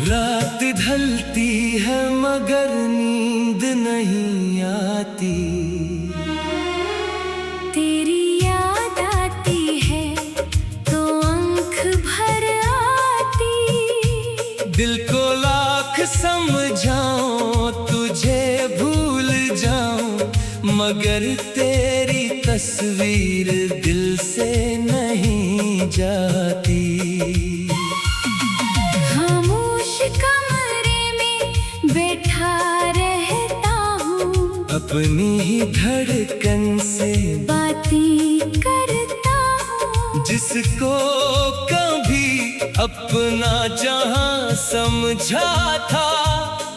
रात ढलती है मगर नींद नहीं आती। तेरी याद आती है तो आँख भर आती। दिल को लाख समझाऊं तुझे भूल जाऊं, मगर तेरी तस्वीर दिल से नहीं जाती। खामोश कमरे में बैठा रहता हूँ, अपनी ही धड़कन से बातें करता हूँ। जिसको कभी अपना जहां समझा था,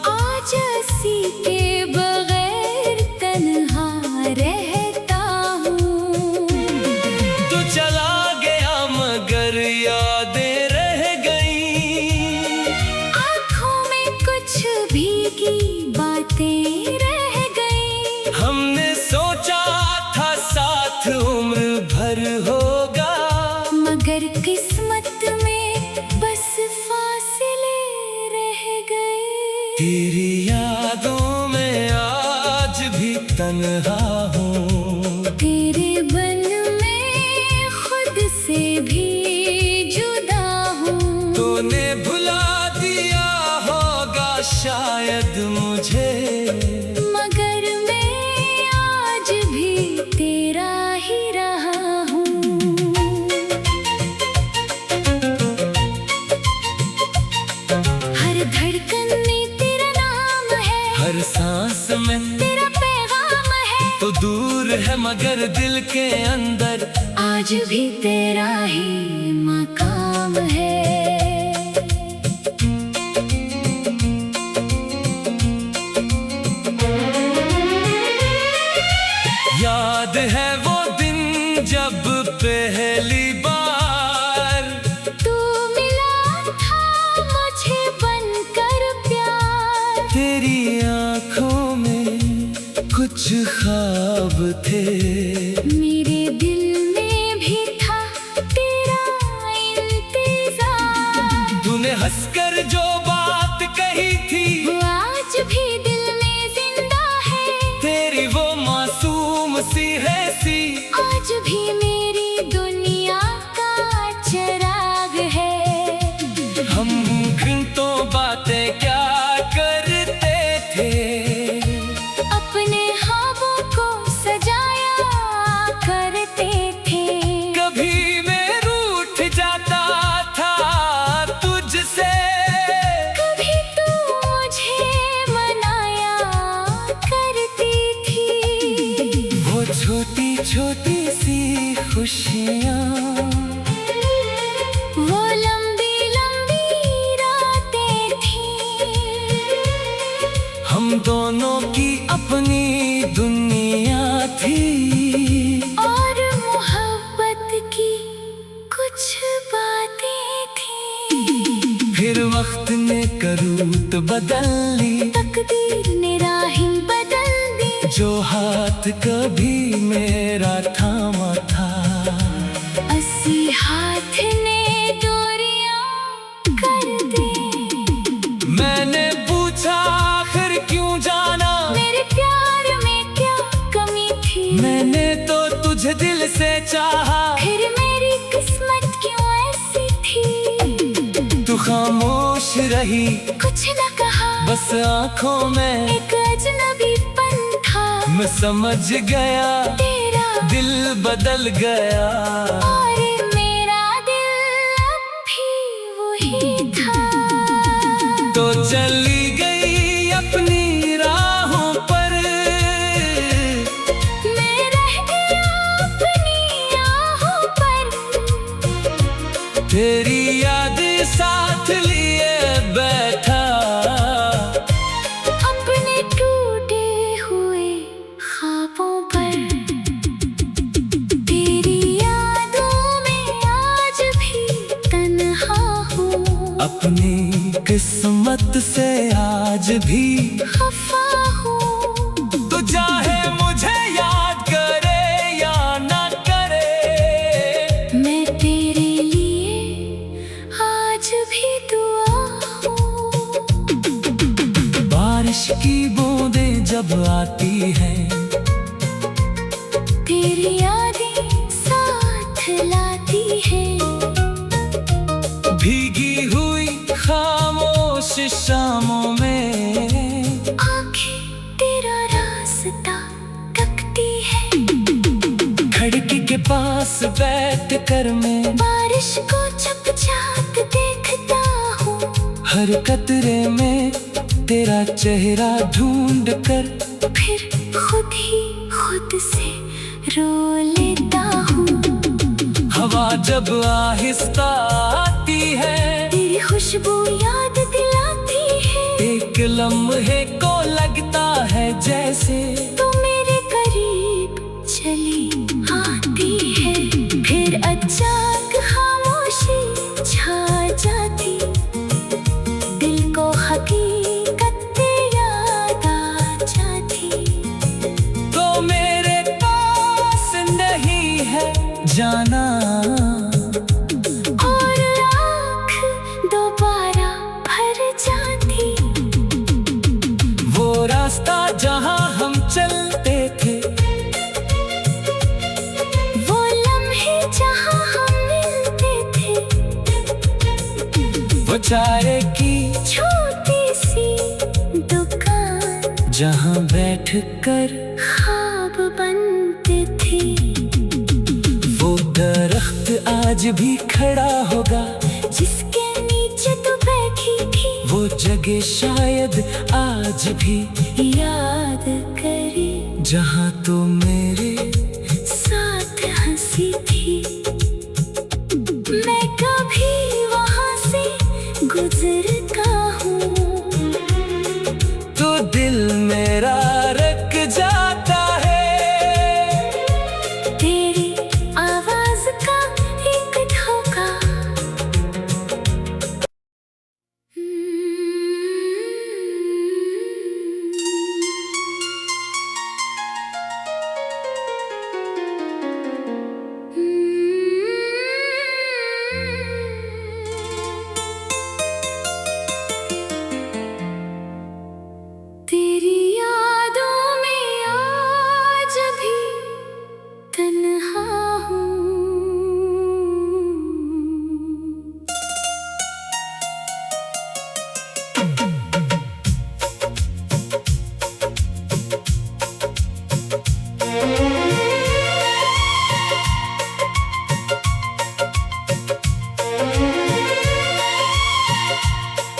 आज उसी के बगैर तन्हा रहता हूँ। तू चला गया मगर यादें रह गईं। आँखों में कुछ भीगी बातें रह गईं। हमने सोचा था साथ उम्र भर होगा, मगर किस्मत में बस फासले रह गए। तेरी यादों में आज भी तन्हा हूँ। तेरे बन में खुद से भी जुदा हूँ। तूने भुला दिया होगा शायद मुझे, मगर मैं आज भी तेरा ही रहा हूँ। हर धड़कन में तेरा नाम है, हर सांस में तेरा पैगाम है। तो दूर है मगर दिल के अंदर आज भी तेरा ही मकाम है। याद है वो दिन जब पहली बार तू मिला था मुझे बनकर प्यार। तेरी आंखों में कुछ ख्वाब थे, मेरे दिल में भी था तेरा इंतजार। तूने हंसकर जो बात कही थी वो आज भी दिल में जिंदा है। तेरी वो मासूम सी हंसी आज भी मेरी दुनिया का चिराग है। हम घंटों बातें क्या करते थे, अपने ख्वाबों को सजाया करते थे। कभी मैं रूठ जाता था तुझसे, कभी तू मुझे मनाया करती थी। वो छोटी छोटी सी खुशियाँ, वो लंबी लंबी रातें थी। हम दोनों की अपनी दुनिया थी। और मोहब्बत की कुछ बातें थी। फिर वक्त ने करूत बदल ली, तकदीर ने राहें बदल दी। जो हाथ कभी मेरा थामा था, अस्सी हाथ ने दूरियां कर दी। मैंने पूछा आखिर क्यों जाना, मेरे प्यार में क्या कमी थी। मैंने तो तुझे दिल से चाहा, फिर मेरी किस्मत क्यों ऐसी थी। तू खामोश रही, कुछ न कहा, बस आंखों में एक अजनबीपन था। मैं समझ गया तेरा दिल बदल गया। और मेरा दिल अब भी वही था। तो चली गई अपनी राहों पर, मैं रह गया अपनी आहों पर। तेरी याद साथ लिए बैठा, अपने टूटे हुए ख्वाबों पर। तेरी यादों में आज भी तन्हा हूँ। अपनी किस्मत से आज भी खफा हूँ। तो चाहे मुझे याद करे या ना करे, मैं तेरे लिए आज भी दुआ हूँ। बारिश की बूंदें जब आती हैं, तेरी यादें साथ लाती है। भीगी हुई खामोश शामों में आंखें तेरा रास्ता तकती है। खिड़की के पास बैठ कर मैं बारिश को चुपचाप देखता हूँ। हर कतरे में तेरा चेहरा ढूंढ कर फिर खुद ही खुद से रो लेता हूँ। हवा जब आहिस्ता आती है, तेरी खुशबू याद दिलाती है। एक लम्हे को लगता है जैसे तू मेरे करीब चली आती है। फिर अचानक खामोशी छा जाती, दिल को हकीकतें याद आ जाती। तो मेरे पास नहीं है जाना, और आँख दोबारा भर जाती। वो रास्ता जहाँ हम चलते थे, वो लम्हे जहाँ हम मिलते थे। वो चाय की छोटी सी दुकान जहाँ बैठ कर ख्वाब बनते थे। वो दरख्त आज भी खड़ा होगा, जिसके नीचे तू बैठी थी। वो जगह शायद आज भी याद करे जहाँ तो मेरे साथ हंसी थी। मैं कभी वहाँ से गुजरता हूँ, तो दिल मेरा रक जाता है। तेरी आवाज का एक धोखा। तेरी यादों में आज भी तन्हा हूँ।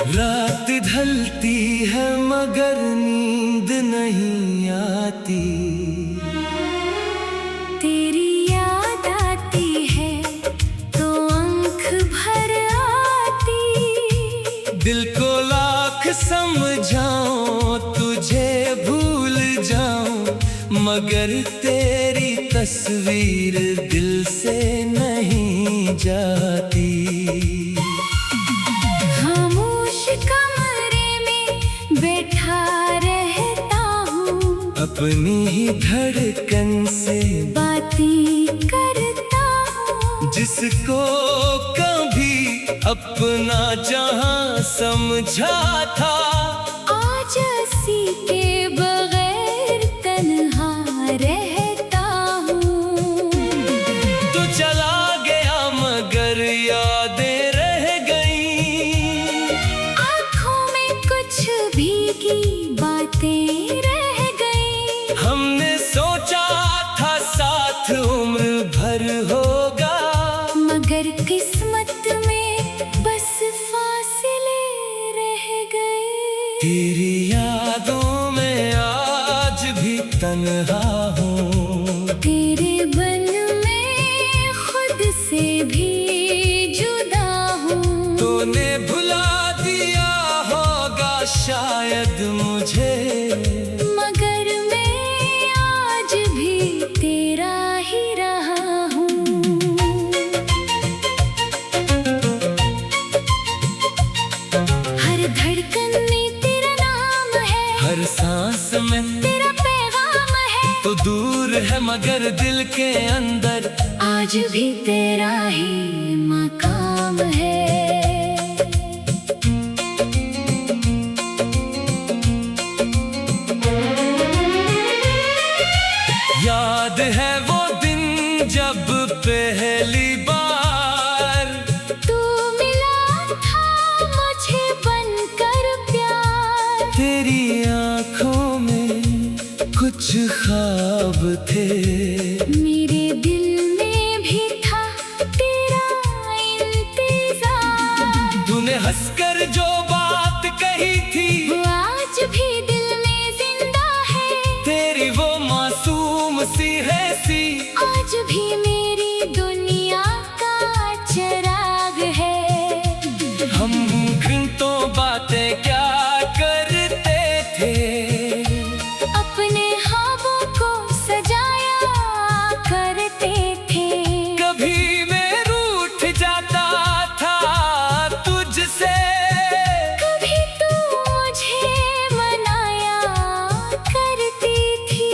रात ढलती है मगर नींद नहीं आती, तेरी याद आती है तो आँख भर आती। दिल को लाख समझाऊं तुझे भूल जाऊं, मगर तेरी तस्वीर दिल से नहीं जाती। खामोश कमरे में बैठा रहता हूँ, अपनी ही धड़कन से बातें करता हूँ। जिसको कभी अपना जहां समझा था, आज हंसी के बगैर तन्हा रहता हूँ। तू चला गया मगर यादें रह गईं। आँखों में कुछ भीगी बातें रह गई। हमने सोचा था साथ उम्र भर होगा, मगर किस्मत में बस फासले रह गए। तेरी यादों में आज भी तन्हा हूँ। तेरे बन में खुद से भी जुदा हूँ। तूने भुला दिया होगा शायद मुझे, मगर मैं आज भी तेरा ही रहा हूँ। हर धड़कन में तेरा नाम है, हर सांस में तेरा पैगाम है। तो दूर है मगर दिल के अंदर आज भी तेरा ही मकाम है। कुछ ख्वाब थे। मेरे दिल में भी था तेरा इंतजार। तूने हंसकर जो बात कही थी वो आज भी दिल में जिंदा है। तेरी वो मासूम सी हंसी आज भी मेरी दुनिया का चिराग है। हम घंटों बातें क्या करते थे, अपने ख्वाबों को सजाया करते थे। कभी मैं रूठ जाता था तुझसे, कभी तू मुझे मनाया करती थी।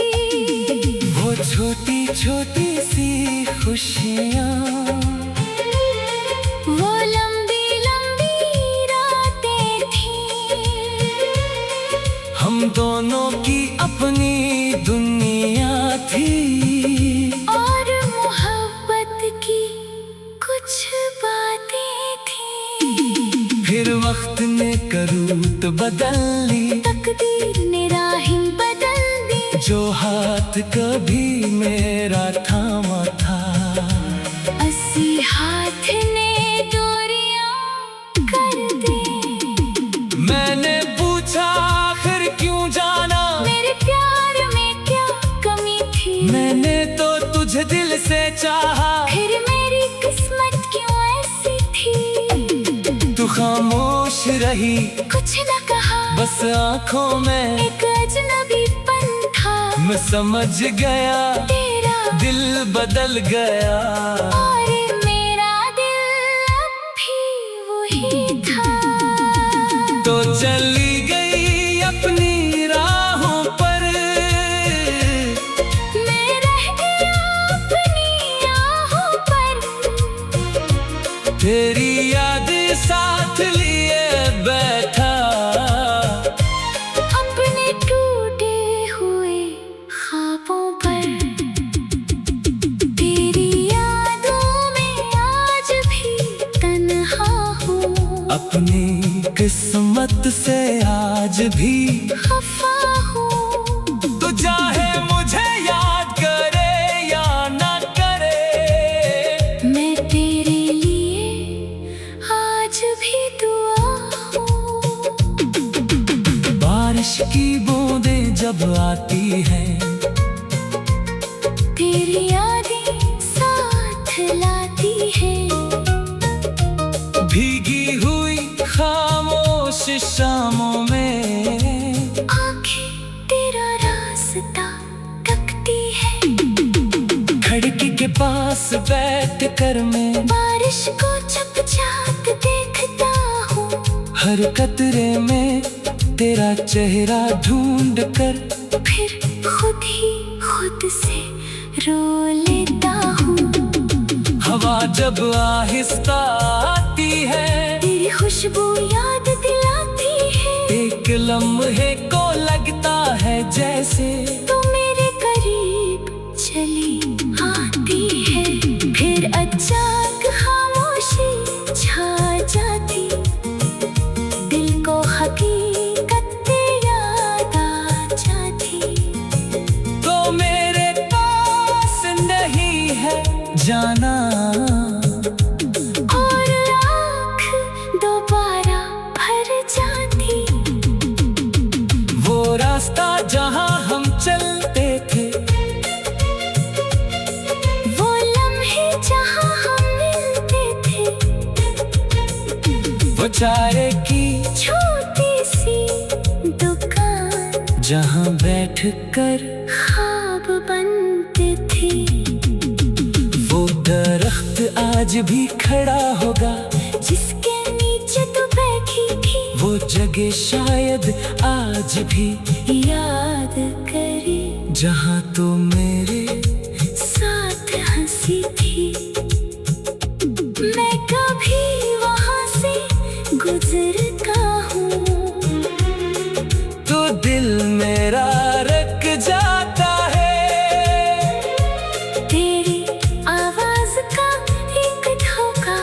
वो छोटी छोटी सी खुशियाँ, वो लंबी लंबी रातें थी। हम दोनों की अपनी दुनिया थी। और मोहब्बत की कुछ बातें थी। फिर वक्त ने करूत बदल ली, तकदीर ने राहें बदल दी। जो हाथ कभी मेरा थामा था, अस्सी हाथ ने दूरियां कर दी। मैंने पूछा आखिर क्यों जाना, मेरे प्यार में क्या कमी थी। मैंने तो तुझे दिल से चाहा। फिर मेरी किस्मत क्यों ऐसी थी। तू खामोश रही, कुछ न कहा, बस आंखों में एक अजनबीपन था। मैं समझ गया तेरा दिल बदल गया। और मेरा दिल अब भी वही था। तो चली गई अपनी राहों पर, मैं रह गया अपनी आहों पर। तेरी याद साथ लिए बैठा, अपने टूटे हुए ख्वाबों पर। तेरी यादों में आज भी तन्हा हूँ। अपनी किस्मत से आज भी खफा हूँ। तू चाहे मुझे याद करे या ना करे, मैं तेरे लिए आज भी दुआ हूँ। बारिश की बूंदें जब आती है, तेरी यादें साथ लाती है। भीगी हुई खामोश शामों में, आंखें तेरा रास्ता तकती है। खिड़की के पास बैठ कर मैं बारिश को चुपचाप देखता हूँ। हर कतरे में तेरा चेहरा ढूंढ कर फिर खुद ही खुद से रो लेता हूँ। हवा जब आहिस्ता आती है, तेरी खुशबू याद दिलाती है। एक लम्हे को लगता है जैसे तू मेरे करीब चली आती है। फिर अचानक खामोशी छा जाती। दिल को हकीकत याद आ जाती। तो मेरे पास नहीं है जाना, और आँख दोबारा भर जाती। वो रास्ता जहाँ हम चलते थे, वो लम्हे जहाँ हम मिलते थे। वो चाय की छोटी सी दुकान जहाँ बैठ कर ख्वाब बनते थे। वो दरख्त आज भी खड़ा होगा, जिसके नीचे तू बैठी थी। वो जगह शायद आज भी याद करे जहाँ तो मेरे साथ हंसी थी। मैं कभी वहाँ से गुजरता हूँ। तो दिल मेरा रख जाता है। तेरी आवाज का एक धोखा।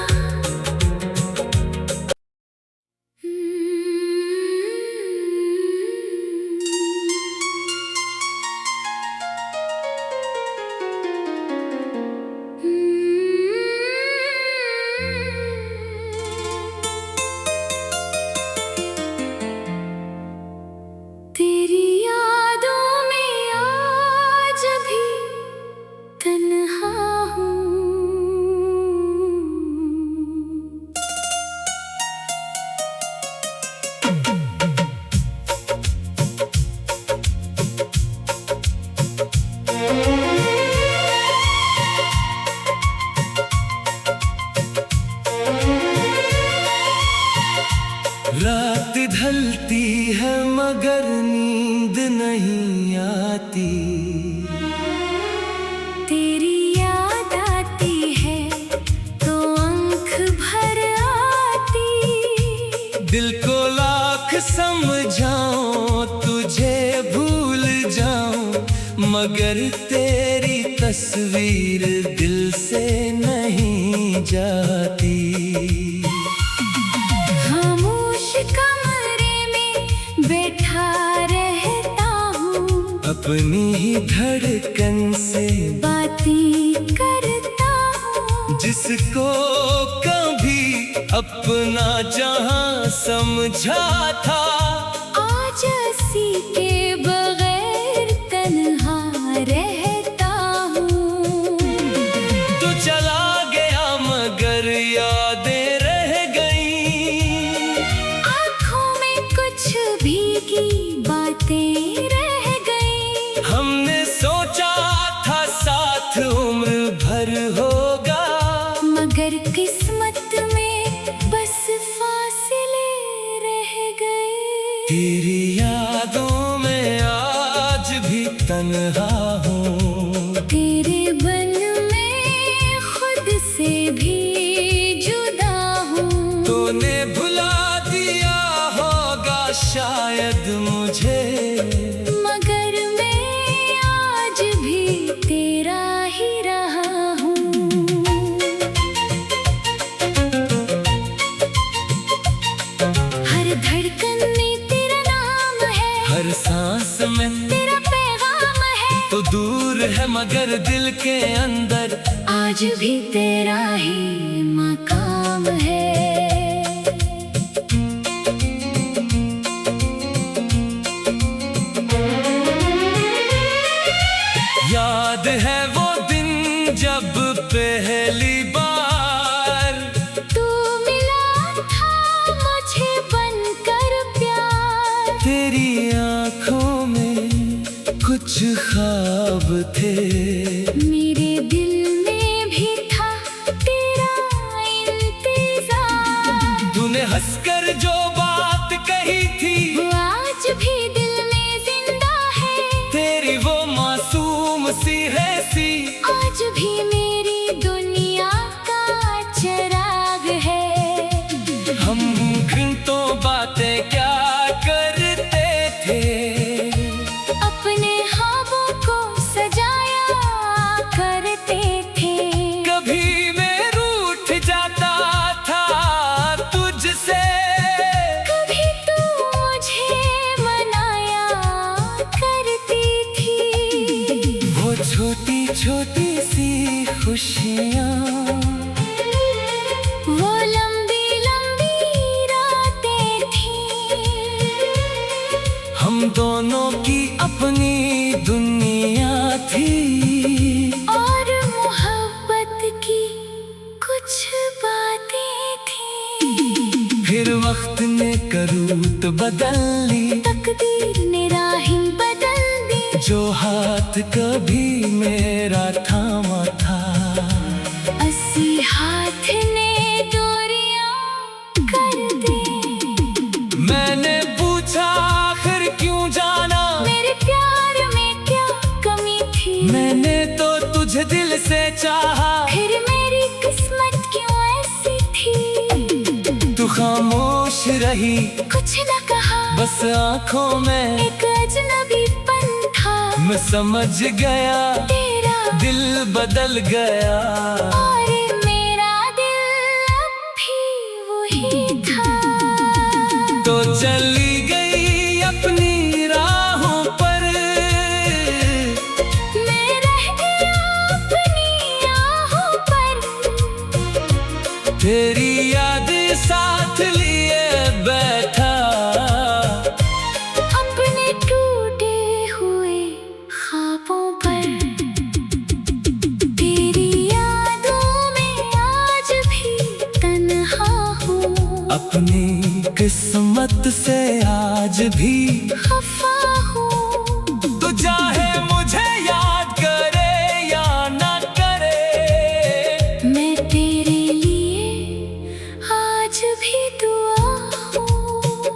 रात ढलती है मगर नींद नहीं आती। तेरी याद आती है तो आँख भर आती। दिल को लाख समझाऊं तुझे भूल जाऊं, मगर तेरी तस्वीर दिल से नहीं जाती। खामोश कमरे में बैठा रहता हूँ, अपनी ही धड़कन से बातें करता हूँ। जिसको कभी अपना जहां समझा था, आज उसी के बगैर तन्हा रहता हूँ। तू चला गया मगर यादें रह गईं। आँखों में कुछ भीगी बातें रह गईं। हमने सोचा था साथ उम्र भर होगा, मगर किस्मत में बस फासले रह गए। तेरी यादों में आज भी तन्हा हूँ। तेरे बन में खुद से भी जुदा हूँ। तूने भुला दिया होगा शायद मुझे, मगर मैं आज भी तेरा ही रहा हूँ। हर धड़कन में तेरा नाम है, हर सांस में तेरा पैगाम है। तो दूर है मगर दिल के अंदर आज भी तेरा ही मकाम है। याद है वो दिन जब पहली बार तू मिला था मुझे बनकर प्यार। तेरी आंखों में कुछ ख्वाब थे, मेरे दिल में भी था तेरा इंतजार। तूने हंसकर जो बात कही थी वो आज भी दिल में जिंदा है। तेरी वो मासूम सी हंसी आज भी मेरी दुनिया का चिराग है। हम घंटों बातें क्या करते थे, अपने ख्वाबों को सजाया करते थे। कभी मैं रूठ जाता था तुझसे, कभी तू मुझे मनाया करती थी। वो छोटी छोटी सी खुशियाँ, वो लंबी लंबी रातें थी। हम दोनों की अपनी दुनिया थी। और मोहब्बत की कुछ बातें थी। फिर वक्त ने करूत बदल ली, तकदीर ने राहें बदल दी। जो हाथ कभी मेरा थामा था, अस्सी हाथ ने दूरियां कर दी। मैंने पूछा आखिर क्यों जाना, मेरे प्यार में क्या कमी थी। मैंने तो तुझे दिल से चाहा, फिर मेरी किस्मत क्यों ऐसी थी। तू खामोश रही, कुछ न कहा, बस आंखों में एक अजनबीपन था। मैं समझ गया तेरा दिल बदल गया। और मेरा दिल अब भी वही था। तो चली गई अपनी राहों पर, मैं रह गया अपनी आहों पर। तेरी याद साथ लिए बैठा, अपने टूटे हुए ख्वाबों पर। तेरी यादों में आज भी तन्हा हूँ। अपनी किस्मत से आज भी खफा हूँ। तो चाहे मुझे याद करे या ना करे, मैं तेरे लिए आज भी दुआ हूँ।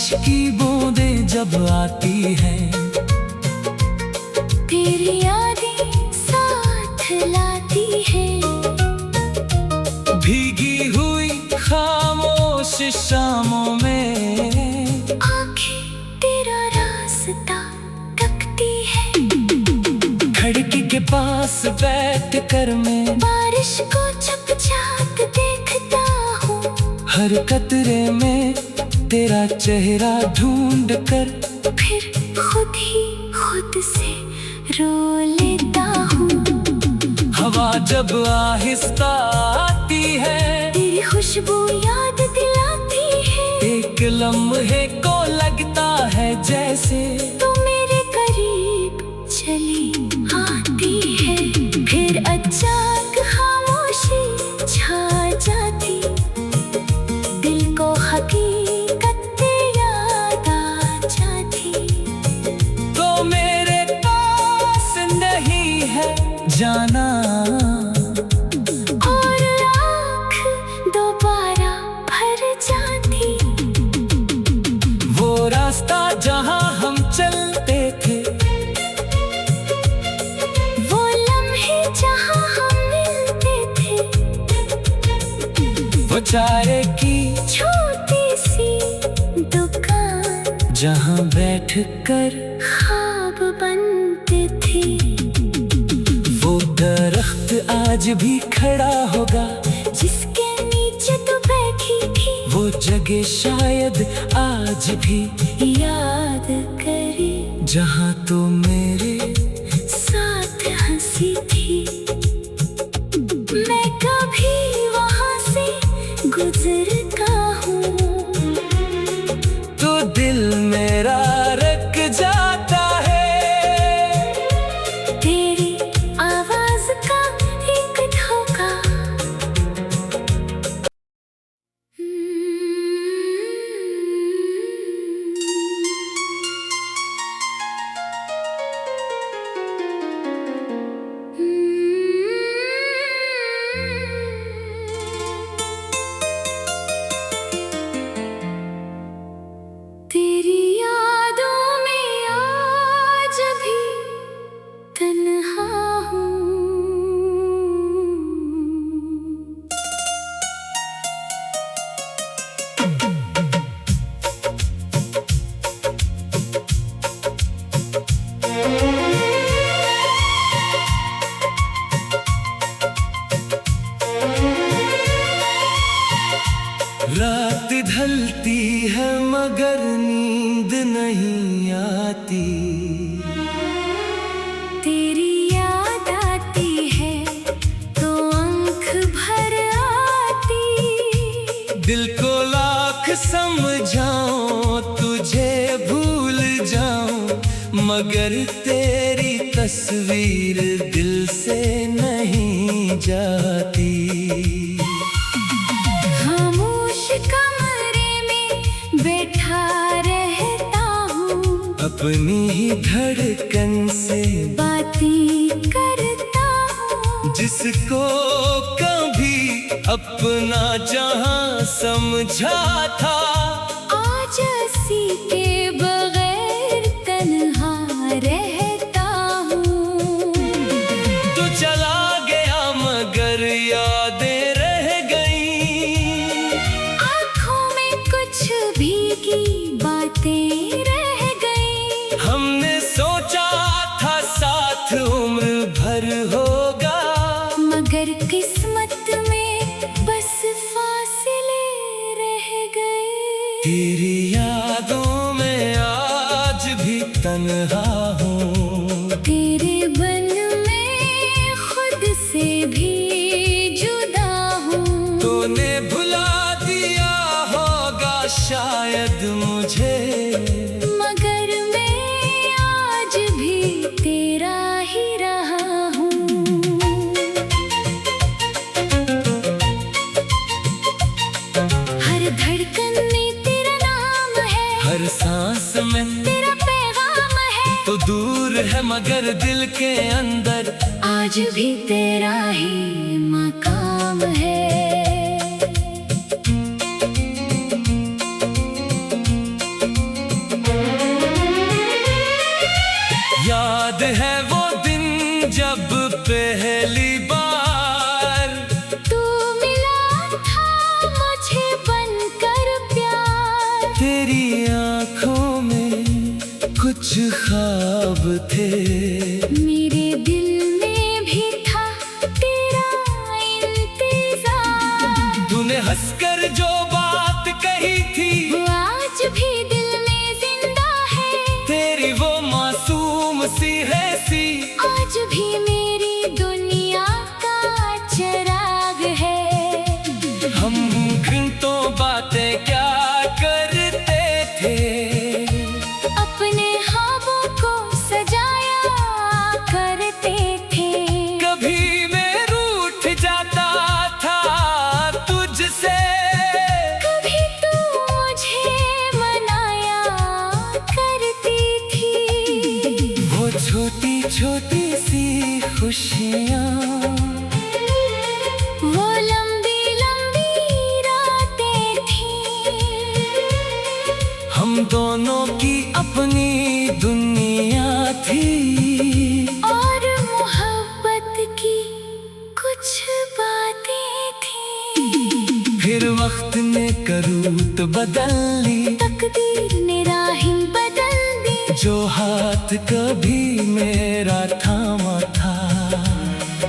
बारिश की बूंदें जब आती है, तेरी यादें साथ लाती है। भीगी हुई खामोश शामों में आंखें तेरा रास्ता तकती है। खिड़की के पास बैठ कर मैं बारिश को चुपचाप देखता हूँ। हर कतरे में तेरा चेहरा ढूंढ कर फिर खुद ही खुद से रो लेता हूँ। हवा जब आहिस्ता आती है, तेरी खुशबू याद दिलाती है। एक लम्हे को लगता है जैसे तू मेरे करीब चली आती है। फिर अचानक खामोशी छा जाती, दिल को हकीकतें याद आ जाती। तो मेरे पास नहीं है जाना, और आँख दोबारा भर जाती। वो रास्ता जहाँ हम चलते थे, वो लम्हे जहाँ हम मिलते थे। वो चाय की छोटी सी दुकान जहाँ बैठ कर ख्वाब बनते थे। वो दरख्त आज भी खड़ा होगा, जिसके नीचे तू बैठी थी। वो जगह शायद आज भी याद करे जहाँ तू मेरे साथ हंसी थी। मैं कभी वहाँ से गुजरता हूँ, तो दिल मेरा रक जाता है। तेरी आवाज का एक धोखा। तेरी यादों में आज भी तन्हा हूँ। रात ढलती है मगर नींद नहीं आती, तेरी याद आती है तो आँख भर आती। दिल को लाख समझाऊं तुझे भूल जाऊं, मगर तेरी तस्वीर दिल से नहीं जाती। खामोश कमरे में बैठा रहता हूँ, अपनी ही धड़कन से बातें करता हूँ। जिसको कभी अपना जहां समझा था, आज हंसी के बगैर तन्हा रहता हूँ। तू चला गया मगर यादें रह गईं। आँखों में कुछ भीगी बातें रह गई। हमने सोचा था साथ उम्र भर होगा, मगर किस्मत में बस फासले रह गए। तेरी यादों में आज भी तन्हा हूँ। तेरे बन में खुद से भी जुदा हूँ। तूने भुला दिया होगा शायद मुझे, मगर मैं आज भी तेरा ही रहा हूँ। हर धड़कन में तेरा नाम है, हर सांस में तेरा पैगाम है। तो दूर है मगर दिल के अंदर आज भी तेरा ही मकाम है। कुछ ख्वाब थे, मेरे दिल में भी था तेरा इंतजार। तूने हंसकर जो बात कही थी वो आज भी दिल में जिंदा है, तेरी वो मासूम सी है सी आज भी मेरी दुनिया का चिराग है। हम घंटों बातें क्या करते थे, अपने ख्वाबों को सजाया करते थे। कभी मैं रूठ जाता था तुझसे, कभी तू मुझे मनाया करती थी। वो छोटी छोटी सी खुशियाँ, वो लंबी लंबी रातें थी, हम दोनों की अपनी दुनिया थी। और मोहब्बत की कुछ बातें थी। फिर वक्त ने करूत बदल ली, तकदीर ने राहें बदल दी। जो हाथ कभी मेरा थामा था,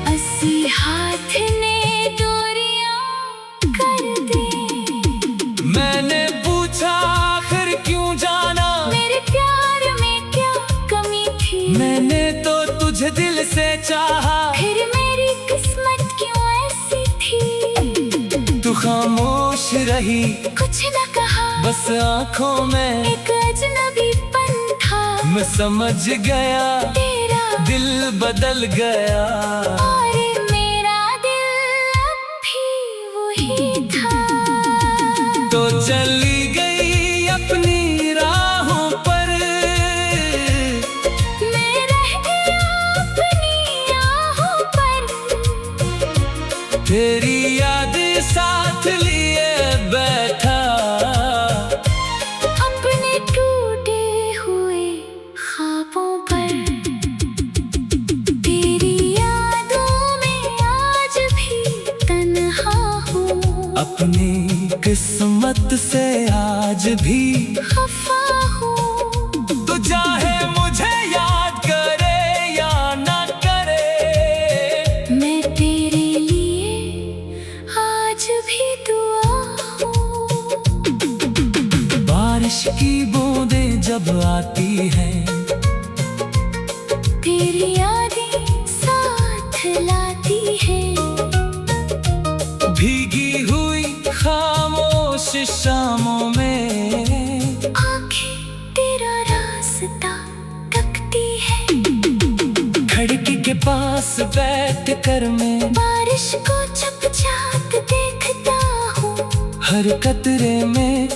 अस्सी हाथ ने दूरियां कर दी। मैंने पूछा आखिर क्यों जाना, मेरे प्यार में क्या कमी थी। मैंने तो तुझे दिल से चाहा, फिर मेरी किस्मत क्यों ऐसी थी। तू खामोश रही, कुछ न कहा, बस आंखों में एक अजनबीपन था। मैं समझ गया तेरा दिल बदल गया। और मेरा दिल अब भी वही था। तो चली गई अपनी राहों पर, मैं रह गया अपनी आहों पर। तेरी याद साथ लिए बैठा, अपने टूटे हुए ख्वाबों पर। तेरी यादों में आज भी तन्हा हूँ, अपनी किस्मत से आज भी खफा हूँ। तो चाहे मुझे याद करे या ना करे, मैं तेरे लिए आज भी दुआ हूँ। बारिश की बूंदें जब आती हैं, तेरी यादें साथ लाती है। भीगी हुई खामोश शामों में, आंखें तेरा रास्ता तकती है। खिड़की के पास बैठ कर मैं बारिश को चुपचाप देखता हूँ। हर कतरे में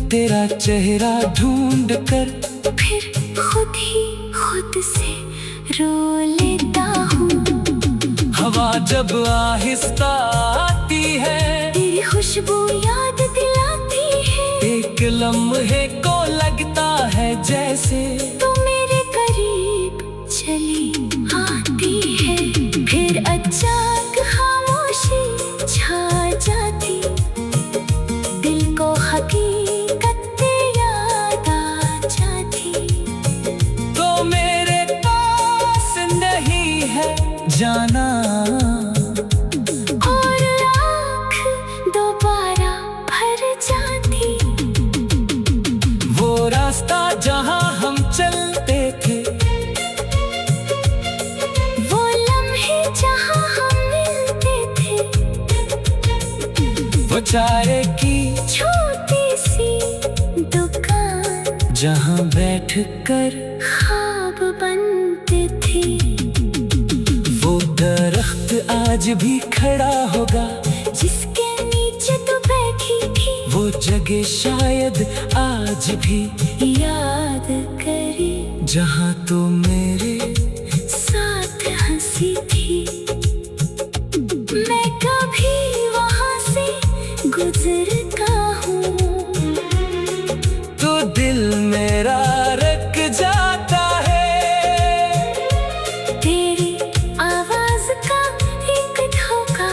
तेरा चेहरा ढूंढ कर, फिर खुद से रो लेता हूँ। हवा जब आहिस्ता आती है, तेरी खुशबू याद दिलाती है। एक लम्हे को लगता है जैसे तू मेरे करीब चली आती है। फिर अचानक खामोशी छा जाती, दिल को हकीकत याद आ जाती। तो मेरे पास नहीं है जाना, और आँख दोबारा भर जाती। वो रास्ता जहाँ हम चलते थे, वो लम्हे जहाँ हम मिलते थे। वो चाय की छोटी सी दुकान जहाँ बैठ कर ख्वाब बनते थे। वो दरख्त आज भी खड़ा होगा, जिसके नीचे तू बैठी थी। वो जगह शायद आज भी याद करे जहाँ तू मेरे साथ हंसी थी। मैं कभी वहाँ से गुजरता हूँ, तो दिल मेरा रक जाता है। तेरी आवाज का एक धोखा।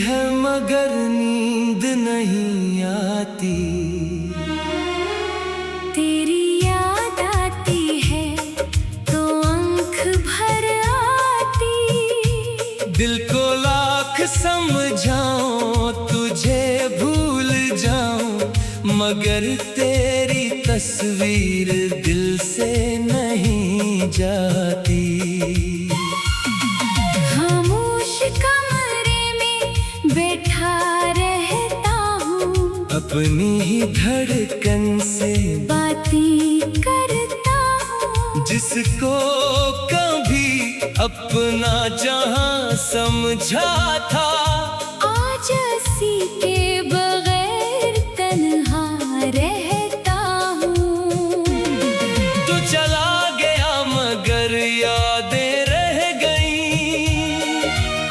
है मगर नींद नहीं आती। तेरी याद आती है तो आंख भर आती। दिल को लाख समझाऊं तुझे भूल जाऊं, मगर तेरी तस्वीर दिल से नहीं जाती। खामोश कमरे में बैठा रहता हूँ, अपनी ही धड़कन से बातें करता हूँ। जिसको कभी अपना जहां समझा था, आज हंसी के बगैर तन्हा रहता हूँ। तू चला गया मगर यादें रह गईं।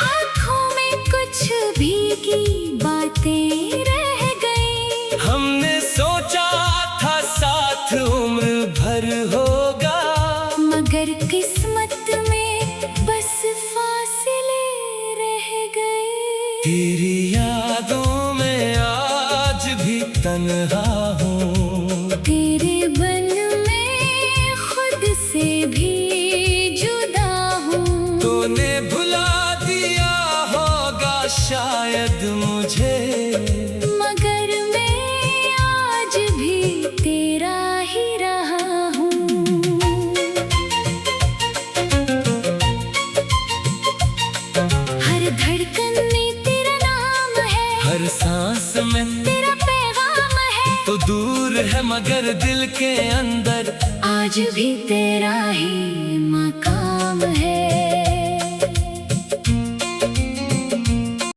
आँखों में कुछ भीगी बातें रह गईं। हमने सोचा था साथ उम्र भर होगा, मगर किस्मत में बस फासले रह गए। तेरी यादों में आज भी तन्हा हूँ। तेरे बन में खुद से भी जुदा हूँ। तूने भुला दिया होगा शायद मुझे, मगर मैं आज भी तेरा ही रहा हूँ। हर धड़कन में तेरा नाम है, हर सांस में तेरा पैगाम है। तो दूर है मगर दिल के अंदर आज भी तेरा ही मकाम है।